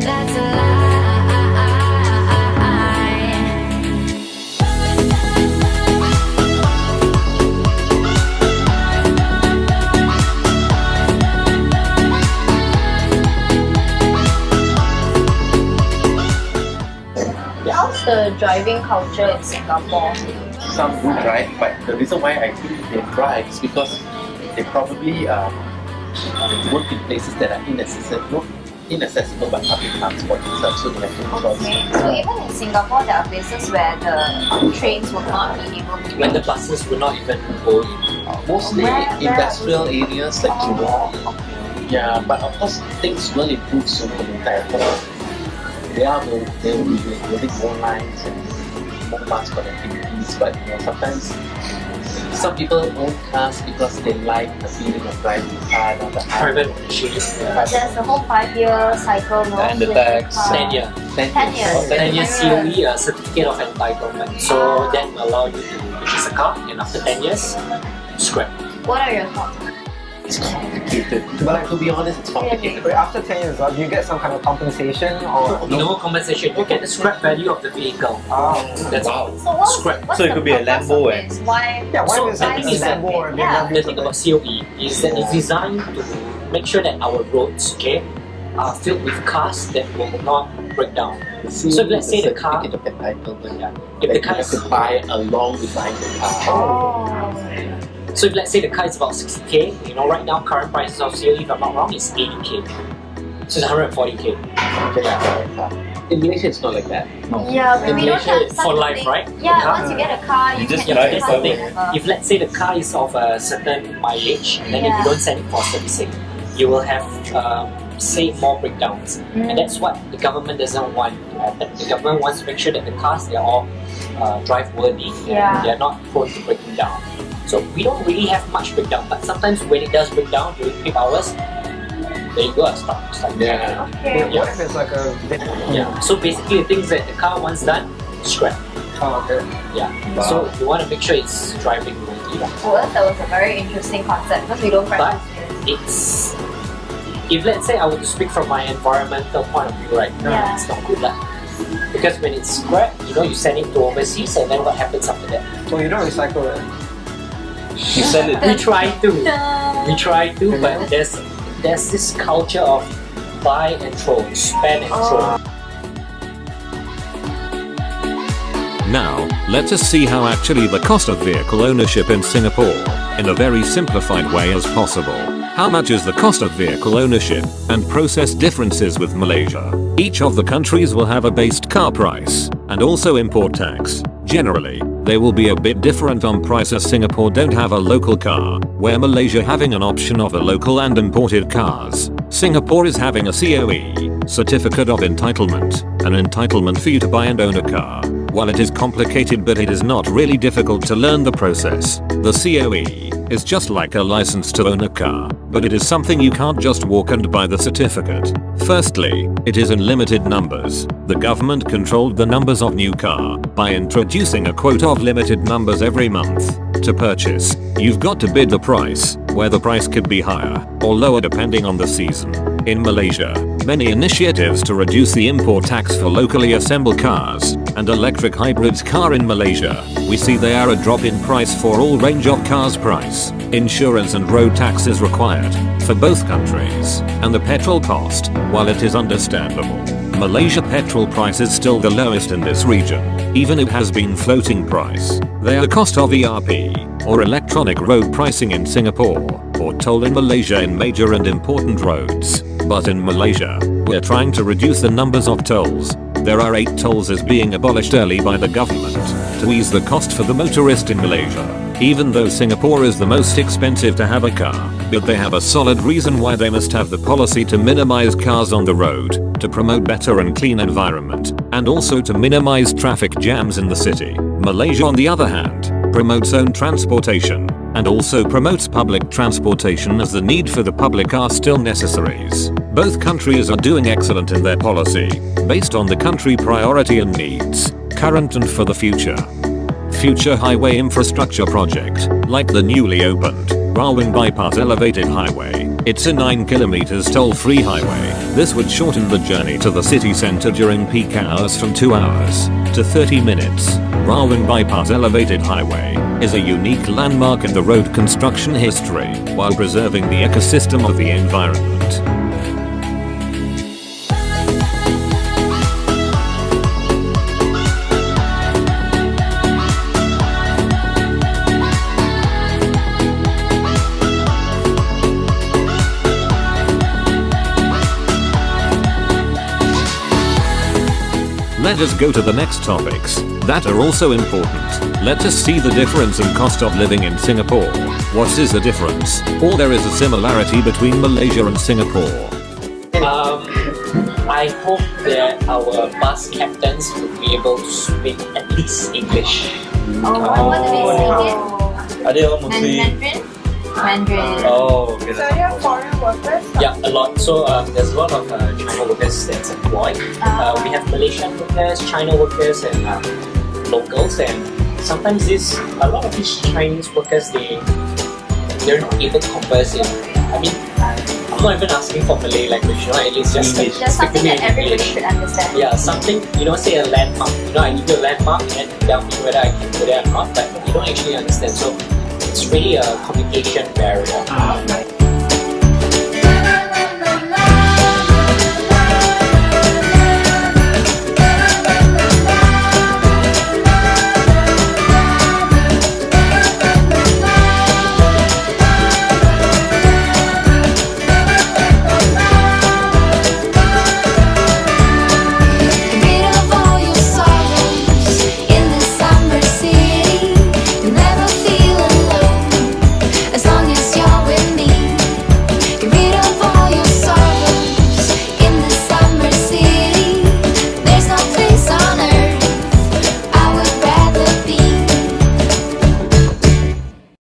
that's a lie. How's the driving culture in Singapore? Some do drive, but the reason why I think they drive is because they probably work in places that are inaccessible by public transport itself, so they have no choice. Okay. So even in Singapore, there are places where the trains will not be able to. When the buses will not even go in. Mostly industrial areas like Jurong. Yeah, but of course things will improve soon in the entire world. They will be building more lines and more mass connectivities, but sometimes some people own cars because they like the feeling of driving a car on the highway. Private ownership. But there's a whole 5-year cycle, no? And the with tax. car. 10 year. 10 years. 10 years COE, a certificate of entitlement. So that will allow you to purchase a car, and after 10 years, scrap. What are your thoughts? It's complicated. But to be honest, it's complicated. Wait, after 10 years, do you get some kind of compensation or? No compensation. You get the scrap value of the vehicle. That's all. So what's, Scrap. what's So it the could be a purpose Lambo of and- this? Why? Yeah, why So is the it thing a is that- Lambo or Yeah. The thing about COE is that it's designed to make sure that our roads, are filled with cars that will not break down. So if let's say the car, Certificate of entitlement, if the that car you have is to buy along with buying the car. Oh. So if let's say the car is about 60k, right now current prices of COE, if I'm not wrong, is 80k. So it's 140k. In Malaysia, it's not like that. Yeah, In we don't Malaysia, have such for a life, thing. right? Yeah, The car- once you get a car, you just can drive use it it forever. forever. If let's say the car is of a certain mileage, and then if Yeah. you don't send it for servicing, you will have say more breakdowns, and that's what the government doesn't want to happen. The government wants to make sure that the cars, they're all drive worthy, Yeah. they're not prone to breaking down. So we don't really have much breakdown, but sometimes when it does break down during peak hours, there you go, stop. Yeah. Okay. Yeah. What if it's like a Yeah. So basically, the things that the car once done, scrap. Oh, okay. Yeah. Wow. So you want to make sure it's driving worthy. Well, that was a very interesting concept because we don't practice it. It's, if let's say I were to speak from my environmental point of view, right? Yeah. It's not good lah. Because when it's scrap, you send it to overseas, and then what happens after that? So you don't recycle it? You sell it. We try to, Mhm. but there's this culture of buy and throw, spend and throw. Now, let us see how actually the cost of vehicle ownership in Singapore, in a very simplified way as possible. How much is the cost of vehicle ownership, and process differences with Malaysia? Each of the countries will have a based car price, and also import tax. Generally, they will be a bit different on price as Singapore don't have a local car, where Malaysia having an option of a local and imported cars. Singapore is having a COE, Certificate of Entitlement, an entitlement for you to buy and own a car. While it is complicated, but it is not really difficult to learn the process. The COE is just like a license to own a car, but it is something you can't just walk and buy the certificate. Firstly, it is in limited numbers. The government controlled the numbers of new car by introducing a quota of limited numbers every month. To purchase, you've got to bid the price, where the price could be higher or lower depending on the season. In Malaysia, many initiatives to reduce the import tax for locally assembled cars and electric hybrids car in Malaysia, we see they are a drop in price for all range of cars price. Insurance and road tax is required for both countries, and the petrol cost, while it is understandable, Malaysia petrol price is still the lowest in this region, even it has been floating price. The cost of ERP, or electronic road pricing in Singapore, or toll in Malaysia in major and important roads. But in Malaysia, we're trying to reduce the numbers of tolls. There are 8 tolls as being abolished early by the government to ease the cost for the motorist in Malaysia. Even though Singapore is the most expensive to have a car, but they have a solid reason why they must have the policy to minimize cars on the road, to promote better and clean environment, and also to minimize traffic jams in the city. Malaysia on the other hand, promotes own transportation, and also promotes public transportation as the need for the public are still necessaries. Both countries are doing excellent in their policy, based on the country priority and needs, current and for the future. Future highway infrastructure project, like the newly opened Rawang Bypass Elevated Highway, It's a 9 kilometers toll-free highway. This would shorten the journey to the city center during peak hours from 2 hours to 30 minutes. Rawang Bypass Elevated Highway is a unique landmark in the road construction history while preserving the ecosystem of the environment. Let us go to the next topics that are also important. Let us see the difference in cost of living in Singapore. What is the difference? Or there is a similarity between Malaysia and Singapore? I hope that our bus captains will be able to speak at least English. What do they speak Are they all in? mostly? Mandarin? Mandarin. Oh, okay. So you have foreign workers? Yeah, a lot. So there's a lot of China workers that's employed. We have Malaysian workers, China workers, and locals. And sometimes a lot of these Chinese workers they're not able to converse in. I mean, I'm not even asking for Malay language. At least just There's speak something to me that in everybody English. should understand. Yeah, something, say a landmark. I give you a landmark and tell me whether I can go there or not, but you don't actually understand. So it's really a communication barrier.